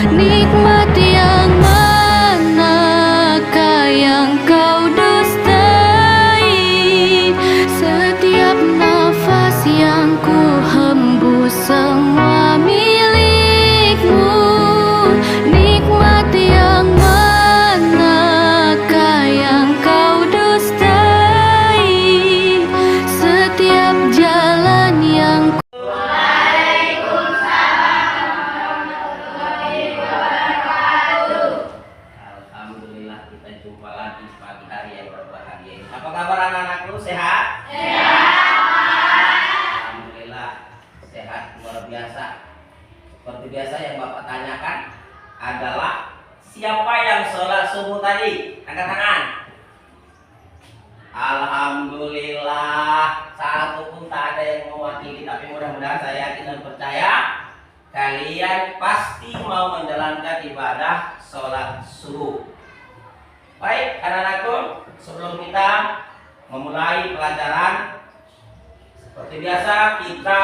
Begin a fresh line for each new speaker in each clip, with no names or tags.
Nikmat yang manakah yang kau dustai? Setiap nafas yang ku hembus semua milikmu. Nikmat yang manakah yang kau dustai? Setiap jalan yang
Alhamdulillah kita jumpa lagi pagi hari yang berbahagia ini. Apa kabar anak-anakku? Sehat? Alhamdulillah sehat luar biasa. Seperti biasa yang Bapak tanyakan adalah siapa yang sholat subuh tadi? Angkat tangan. Alhamdulillah satu pun tak ada yang mewakili, tapi mudah-mudahan saya yakin dan percaya kalian pasti mau menjalankan ibadah sholat subuh. Baik anak-anakku, sebelum kita memulai pelajaran, seperti biasa kita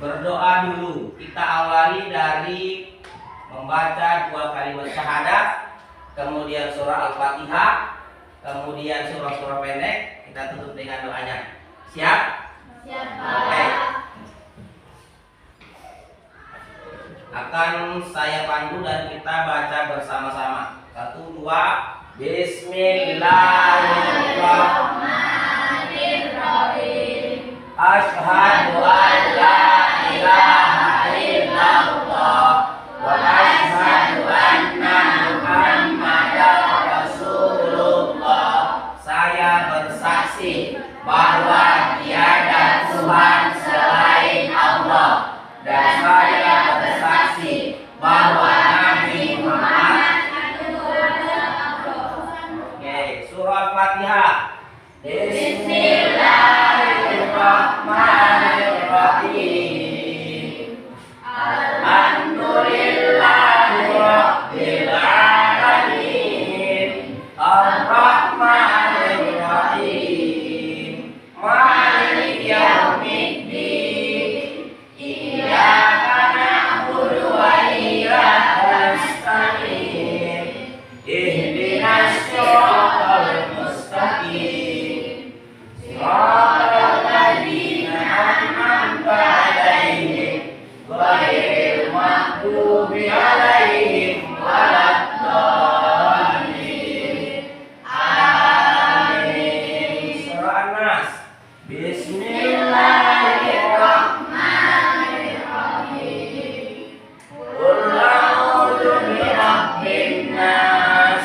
berdoa dulu. Kita awali dari membaca 2 kalimat syahadat, kemudian surah Al-Fatihah, kemudian surah-surah pendek. Kita tutup dengan doanya. Siap?
Siap,
Baik. Akan saya pandu dan kita baca bersama-sama. 1, 2. Bismillahirrahmanirrahim. Asyhadu an la ilaha illallah wa asyhadu anna Muhammadar Rasulullah. Saya bersaksi bahwa tiada Tuhan selain Allah, dan saya bersaksi bahwa Nabi Muhammad. Oke, surah Fatihah. Bismillahirrahmanirrahim. Alhamdulillahirabbil alamin. Ar-Rahmanir-Rahim. Maliki yaumiddin. Iyyaka na'budu wa iyyaka nasta'in. Ihdinas siratal mustaqim. Shiratal ladzina an'amta 'alaihim ghairil maghdubi 'alaihim waladdallin. Amin. Surah An-Nas. Bismillahirrahmanirrahim. Qul a'udzu birabbin nas,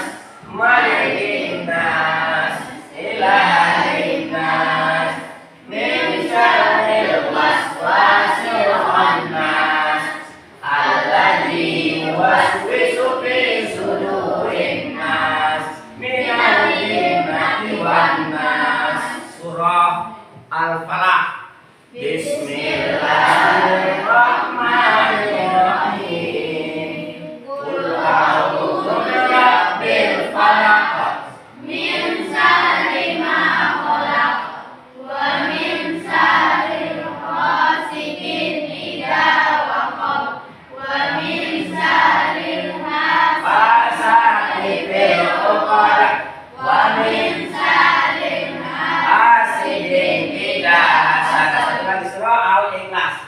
malikin nas, ilahin nas, min syarril waswasil khannas, alladzi yuwaswisu fi sudurin nas, minal jinnati wan nas. Surah Al-Falaq. Bismillahirrahmanirrahim. Qul a'udzu birabbil falaq,
min syarri ma khalaq, wa min syarri ghasiqin idza waqab, wa min syarri
fasaqi fil uqad, wa min syarri hasidin idza hasad. Lagi surah Al-Ikhlas.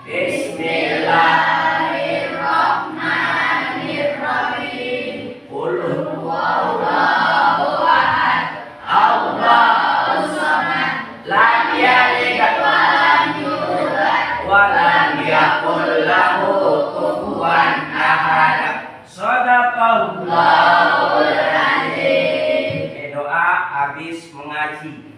Bismillahirrahmanirrahim. Qul huwallahu ahad, Allahus samad, lam yalid wa lam yulad wa lam yakul lahu kufuwan ahad. Shadaqallahul azim. Doa habis mengaji.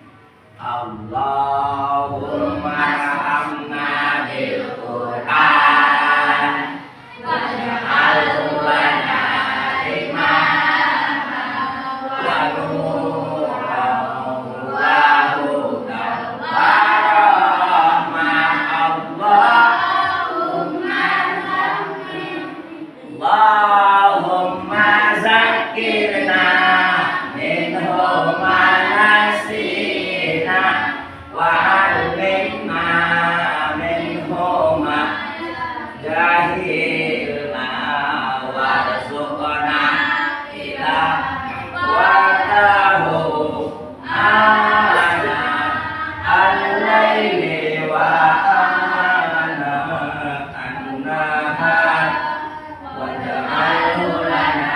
Allahumma hamna bil Qur'an waj'alhu lana imaman wa nuran wa hudan wa rahmah. Allahumma zammil jahilna warzuqna ila watahu ana al-laili wa ana an-nahar wa ja'alhu lana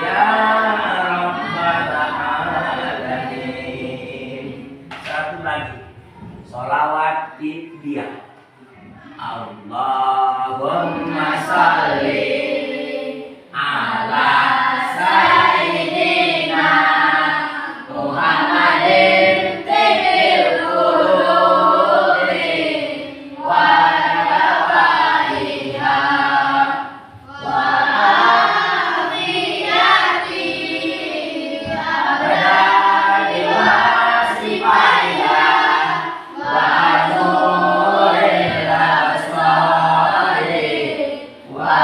ya rabbal alamin. Satu lagi sholawat di dia. Allahumma sholli ala sayyidina Muhammadin tibbil qulubi wa dawaiha wa afiyati abadi wa sifaiha wa nuril asfari wa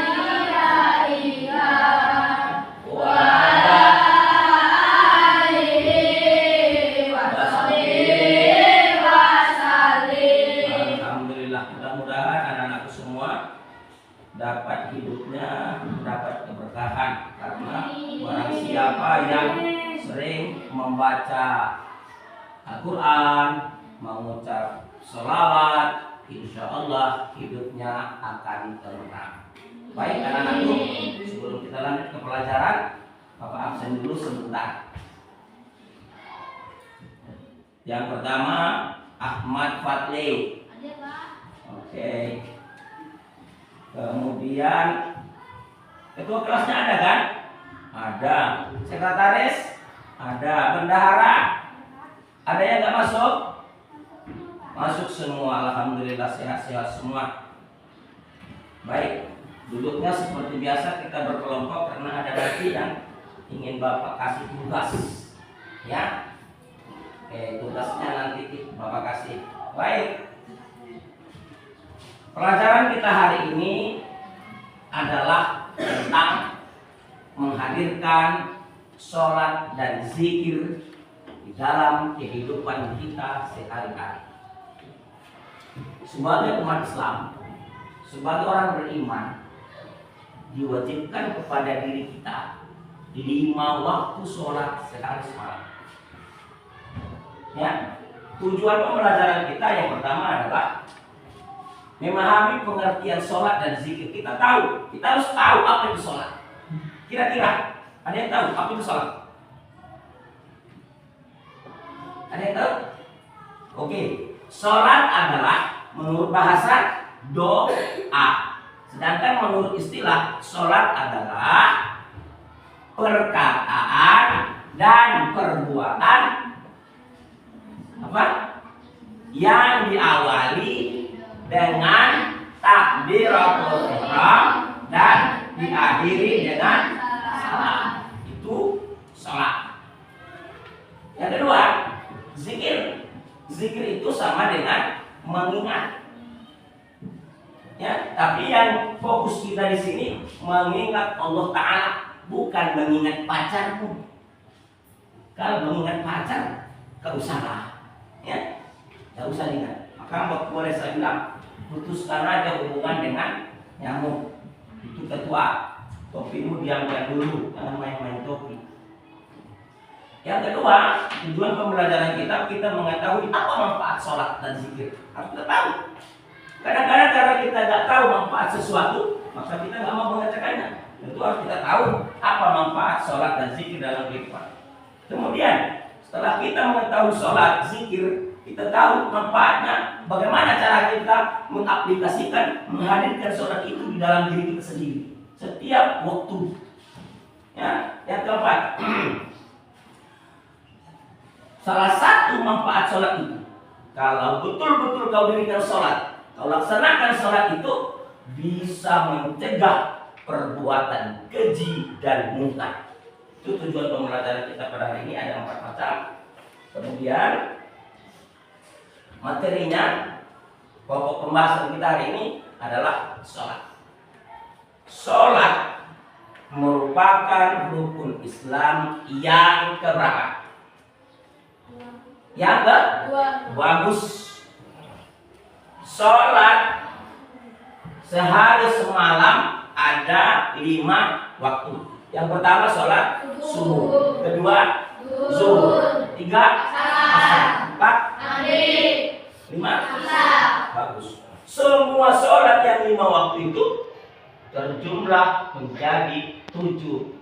nilaiha wa ala alihi wa sahbihi wa sallim. Alhamdulillah, mudah-mudahan anak-anakku semua dapat hidupnya, dapat keberkahan, karena barang siapa yang sering membaca Al-Quran, mengucap sholawat, insya Allah hidupnya akan tenang. Baik anak-anakku, sebelum kita lanjut ke pelajaran, Bapak absen dulu sebentar. Yang pertama Ahmad Fadli. Oke. Kemudian ketua kelasnya ada kan? Ada. Sekretaris? Ada. Bendahara? Ada yang nggak masuk? Masuk semua. Alhamdulillah sehat-sehat semua. Baik. Duduknya seperti biasa, kita berkelompok karena ada nanti yang ingin Bapak kasih tugas. Ya. Oke, tugasnya nanti Bapak kasih. Baik. Pelajaran kita hari ini adalah tentang menghadirkan sholat dan zikir di dalam kehidupan kita sehari-hari. Sebagai umat Islam, sebagai orang beriman, diwajibkan kepada diri kita 5 waktu sholat sehari semalam. Ya, tujuan pembelajaran kita yang pertama adalah memahami pengertian sholat dan zikir. Kita harus tahu apa itu sholat. Kira-kira ada yang tahu apa itu sholat? Ada yang tahu? Oke, sholat adalah menurut bahasa doa. Sedangkan menurut istilah sholat adalah perkataan dan perbuatan apa? Yang diawali dengan takbiratul ihram dan diakhiri dengan salam. Itu sholat. Yang kedua, zikir. Zikir itu sama dengan mengingat. Ya, tapi yang fokus kita di sini mengingat Allah Ta'ala, bukan mengingat pacarmu. Kalau mengingat pacar, gak usah lah, ya, gak usah ingat. Maka boleh saya bilang, putuskan aja hubungan dengan nyamuk. Itu ketua. Topimu diamkan dulu, jangan main-main topi. Yang kedua, tujuan pembelajaran kita mengetahui apa manfaat sholat dan zikir. Harus kita tahu. Kadang-kadang karena kita nggak tahu manfaat sesuatu, maka kita nggak mau mengerjakannya. Itu harus kita tahu apa manfaat sholat dan zikir dalam kehidupan. Kemudian, setelah kita mengetahui sholat, zikir, kita tahu manfaatnya, bagaimana cara kita mengaplikasikan, menghadirkan sholat itu di dalam diri kita sendiri setiap waktu. Ya, yang keempat, salah satu manfaat sholat itu, kalau betul-betul kau dirikan sholat, kau laksanakan sholat itu bisa mencegah perbuatan keji dan mungkar. Itu tujuan pembelajaran kita pada hari ini, ada 4 macam. Kemudian materinya, pokok pembahasan kita hari ini adalah sholat. Sholat merupakan rukun Islam yang keberapa? Yang kedua. Bagus. sholat sehari semalam ada 5 waktu. Yang pertama sholat subuh, kedua zuhur, 3 asar, 4
maghrib,
5
isya.
bagus. Semua sholat yang 5 waktu itu terjumlah menjadi 17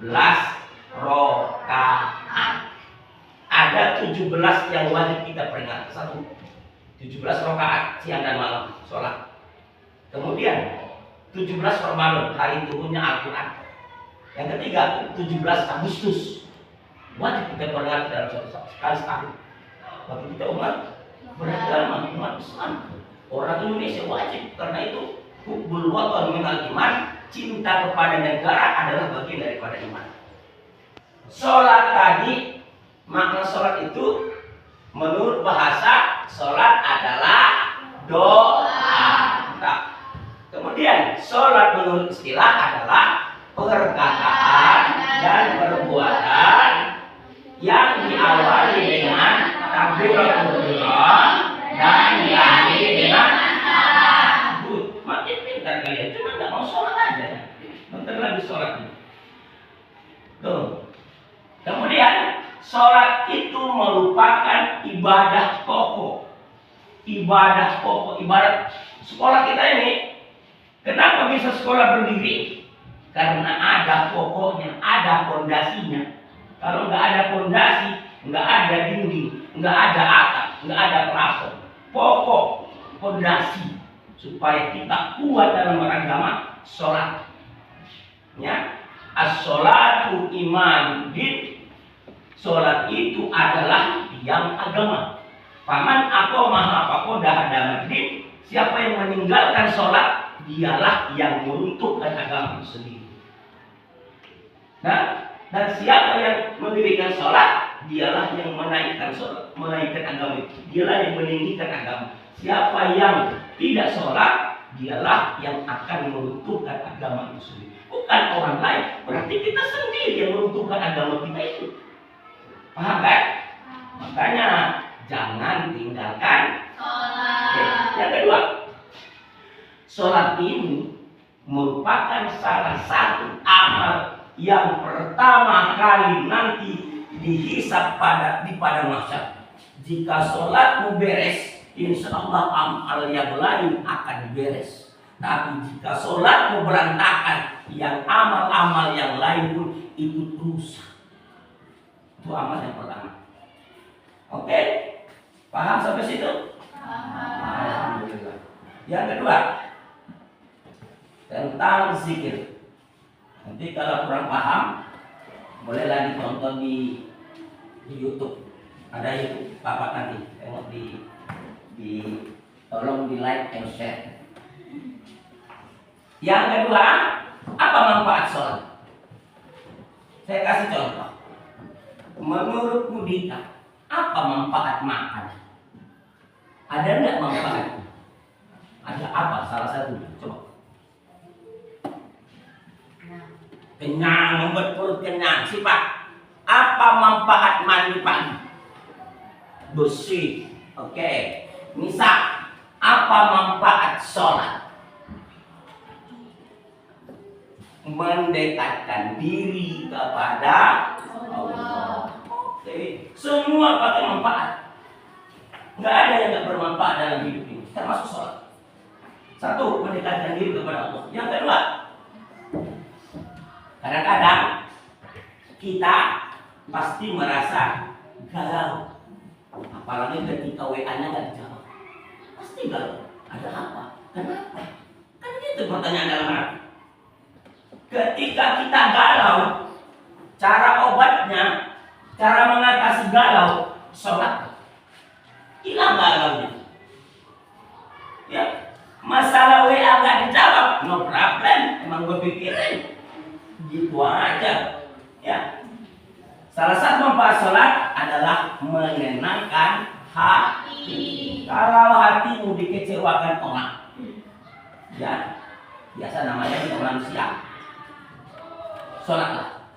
rakaat. Ada 17 yang wajib kita peringati. 17 rakaat siang dan malam sholat. Kemudian 17 Ramadan, hari turunnya Al-Quran. Yang ketiga 17 Agustus, wajib kita peringati dalam sekali setahun. Bagi kita umat beragama, umat Islam, orang Indonesia wajib, karena itu hubbul watan minal iman, cinta kepada negara adalah bagian daripada iman. Sholat tadi, makna sholat itu menurut bahasa, sholat adalah doa. Nah, kemudian sholat menurut istilah adalah perkataan dan perbuatan yang diawali dengan takbiratul ihram dan diakhiri dengan tasahud. Makin pintar kalian, cuma nggak mau sholat aja. Bentar lagi sholat. Tuh. Kemudian sholat itu merupakan ibadah pokok. Ibadah pokok, ibarat sekolah kita ini. Kenapa bisa sekolah berdiri? Karena ada pokoknya, ada fondasinya. Kalau nggak ada fondasi, nggak ada dinding, nggak ada atap, nggak ada plafon. Pokok, fondasi supaya kita kuat dalam beragama, sholat. Ya, as-sholatu imaduddin. Sholat itu adalah tiang agama. Paman aqamah faqad hadamaddin. Siapa yang meninggalkan sholat, dialah yang meruntuhkan agama itu sendiri. Nah, dan siapa yang mendirikan sholat, dialah yang menaikkan sholat, menaikkan agama itu. Dialah yang meninggikan agama. Siapa yang tidak sholat, dialah yang akan meruntuhkan agama itu sendiri. Bukan orang lain. Berarti kita sendiri yang meruntuhkan agama kita itu. Paham kan? Makanya jangan tinggalkan sholat. Yang kedua, sholat ini merupakan salah satu amal yang pertama kali nanti dihisab di padang mahsyar. Jika sholatmu beres, insya Allah amal yang lain akan beres. Tapi jika sholatmu berantakan, yang amal-amal yang lain pun ikut rusak. Itu amal yang pertama. Oke? Paham sampai situ? Alhamdulillah. Yang kedua, tentang zikir. Nanti kalau kurang paham, bolehlah ditonton di YouTube. Ada YouTube Bapak nanti. Tengok tolong di like and share. Yang kedua, apa manfaat sholat? Saya kasih contoh. Menurut Mudita, apa manfaat makan? Ada enggak manfaat? Ada apa? Salah satu. Coba. Kenyang, membuat perut kenyang. Sifat. Apa manfaat mandi pagi? Bersih. Oke. Misal, apa manfaat sholat? Mendekatkan diri kepada Allah. Oke. Semua pakai manfaat. Nggak ada yang nggak bermanfaat dalam hidup ini, termasuk sholat. Satu, mendekatkan diri kepada Allah. Yang kedua, kadang-kadang kita pasti merasa galau, apalagi ketika WA-nya nggak dijawab. Pasti galau. Ada apa? Kenapa? Kan itu pertanyaan dalam hati. Ketika kita galau, cara obatnya, cara mengatasi galau, sholat. Hilang galaunya. Ya, masalah WA nggak dijawab, no problem. Emang gue pikirin. Gitu aja. Ya. Salah satu manfaat sholat adalah menenangkan hati. Kalau hatimu dikecewakan orang, ya biasa namanya di manusia. Sholatlah.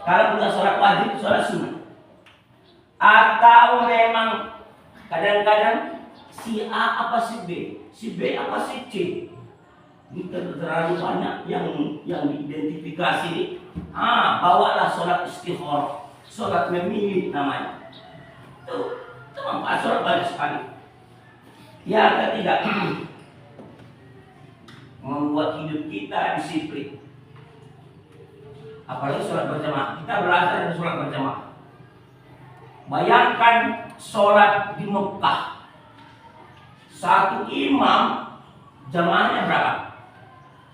Kalau bukan sholat wajib, sholat sunnah. Atau memang kadang-kadang
si A apa si B, si B apa si C. Ini terlalu banyak yang diidentifikasi nih. Bawalah sholat istikharah, sholat memilih namanya. Itu membahas sholat banyak sekali. Yang ketiga, membuat hidup kita disiplin. Apalagi sholat berjamaah. Kita belajar dari sholat berjamaah. Bayangkan sholat di Mekah. Satu imam jamaahnya berapa?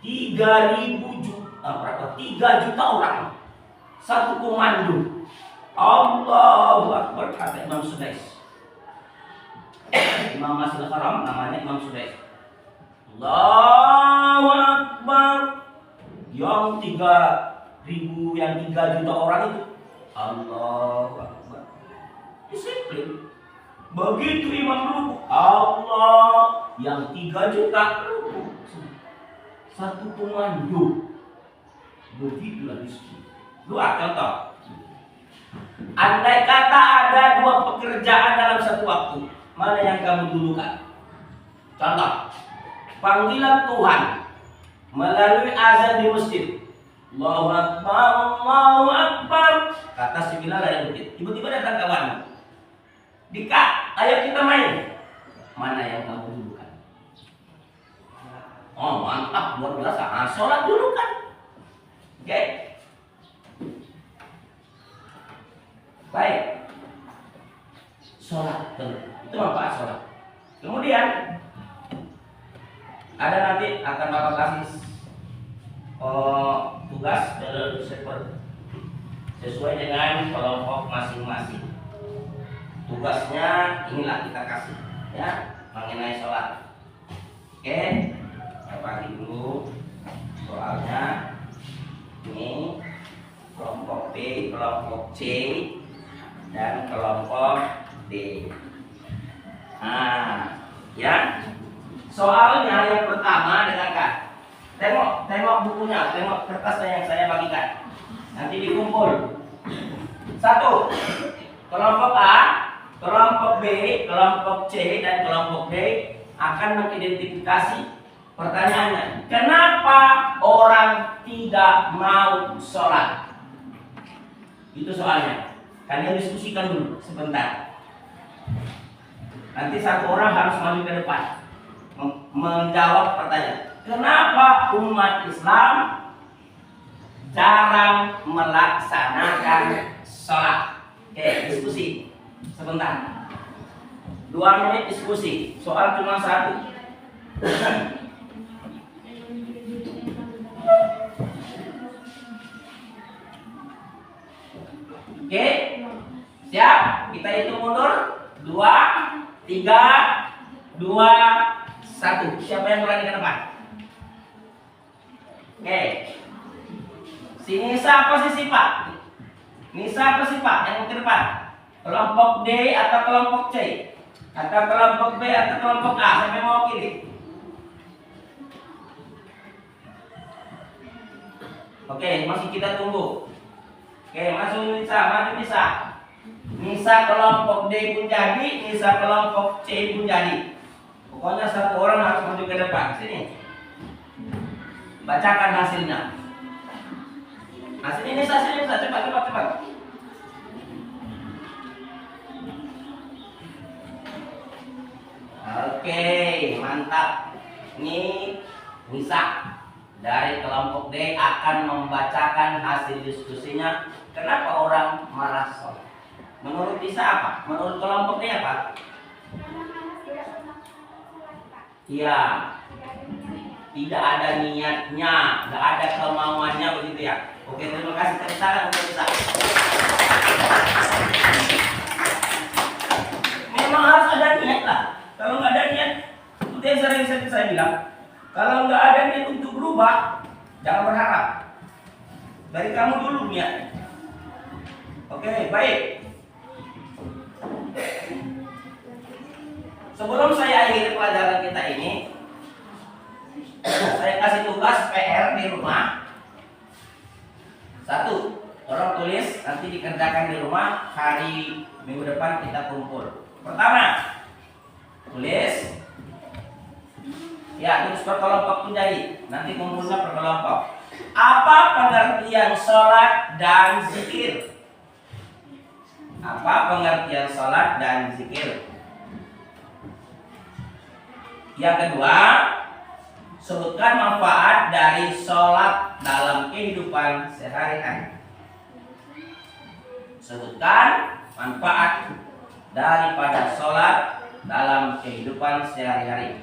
3.000 juta, berapa? 3 juta orang. Satu komando. Allahu Akbar, kata Imam Sudais. Imam Masjidil Haram namanya Imam Sudais. Allahu Akbar. Yang 3.000, yang 3 juta orang itu Allahu Akbar. Disiplin. Begitu imam ruku, Allah, yang 3 juta ruku. Satu komando. Begitulah disiplin. Dua contoh. Andai kata ada 2 pekerjaan dalam satu waktu, mana yang kamu dulukan? Contoh, panggilan Tuhan melalui azan di masjid. Allahu Akbar, Allahu Akbar. Kata si Bilal yang bukit. Tiba-tiba datang kawanmu. Dika, ayo kita main. Mana yang kamu dulukan? Oh mantap, luar biasa. Sholat dulu kan. Oke. Baik. Sholat dulu. Itu apa sholat? Kemudian ada nanti akan Bapak kasih tugas sesuai dengan kelompok masing-masing. Tugasnya inilah kita kasih ya mengenai sholat. Oke, saya bagi dulu soalnya. Ini kelompok B, kelompok C, dan kelompok D. Ya. Soalnya yang pertama dengarkan. Tengok bukunya, tengok kertasnya yang saya bagikan. Nanti dikumpul. 1. Kelompok A, kelompok B, kelompok C, dan kelompok D akan mengidentifikasi pertanyaannya. Kenapa orang tidak mau sholat? Itu soalnya. Kalian diskusikan dulu sebentar. Nanti satu orang harus maju ke depan menjawab pertanyaan. Kenapa umat Islam jarang melaksanakan sholat? Oke, diskusi sebentar. 2 menit diskusi. Soal cuma 1. Oke, siap? Kita hitung mundur. 2, 3, 2, 1. Siapa yang berani ke depan? Oke. Si Nisa apa si Pak? Nisa apa si Pak yang ke depan? Kelompok D atau kelompok C? Atau kelompok B atau kelompok A? Siapa yang mau pilih? Oke, masih kita tunggu. Oke, masuk Nisa, maju Nisa. Nisa kelompok D pun jadi, Nisa kelompok C pun jadi. Pokoknya satu orang harus maju ke depan. Sini. Bacakan hasilnya. Hasil ini Nisa, cepat. Oke, mantap. Ini Nisa dari kelompok D akan membacakan hasil diskusinya. Kenapa orang marah sholat? Menurut Nisa apa? Menurut kelompok D apa? Iya, tidak ada niatnya, tidak ada kemauannya begitu ya. Oke, terima kasih. Tepuk tangan untuk Nisa. Memang harus ada niat lah. Kalau nggak ada niat, itu yang sering saya bilang. Kalau nggak ada niat untuk berubah, jangan berharap. Dari kamu dulu niat. Oke, baik. Sebelum saya akhiri pelajaran kita ini, saya kasih tugas PR di rumah. 1, tolong tulis, nanti dikerjakan di rumah. Hari minggu depan kita kumpul. Pertama,
Tulis. Ya, terus berkelompok menjadi. Nanti kumpulnya berkelompok. Apa pengertian sholat dan zikir? Apa pengertian sholat dan zikir? Yang kedua, sebutkan manfaat dari sholat dalam kehidupan sehari-hari. Sebutkan manfaat daripada sholat dalam kehidupan sehari-hari.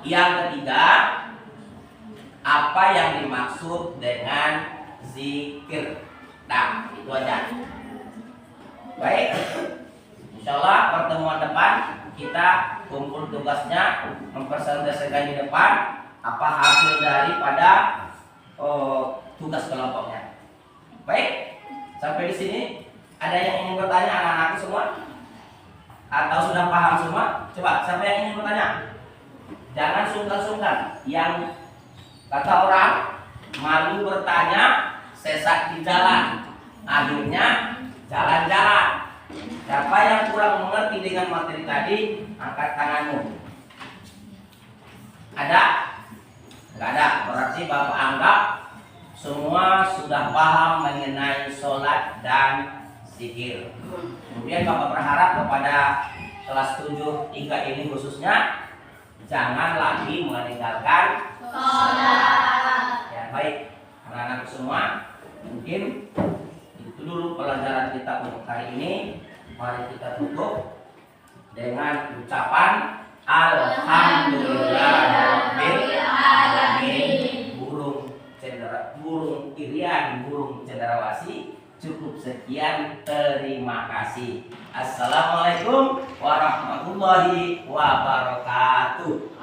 Yang ketiga, apa yang dimaksud dengan zikir? Nah, itu aja. Baik, insya Allah pertemuan depan kita kumpul tugasnya, mempresentasikan di depan apa hasil daripada tugas kelompoknya. Baik, sampai di sini ada yang ingin bertanya anak-anakku semua? Atau sudah paham semua? Coba, siapa yang ingin bertanya? Jangan sungkan-sungkan. Yang kata orang malu bertanya, sesat di jalan. Akhirnya jalan-jalan. Siapa yang kurang mengerti dengan materi tadi, angkat tanganmu. Ada? Enggak ada. Berarti Bapak anggap semua sudah paham mengenai sholat dan zikir. Kemudian Bapak berharap kepada kelas 7 3 ini khususnya, jangan lagi meninggalkan sholat. Ya, baik, anak-anak semua, mungkin itu dulu pelajaran kita untuk hari ini. Mari kita tutup dengan ucapan Alhamdulillahirabbil alamin. Burung irian, burung cenderawasih. Cukup sekian, terima kasih. Assalamualaikum warahmatullahi wabarakatuh.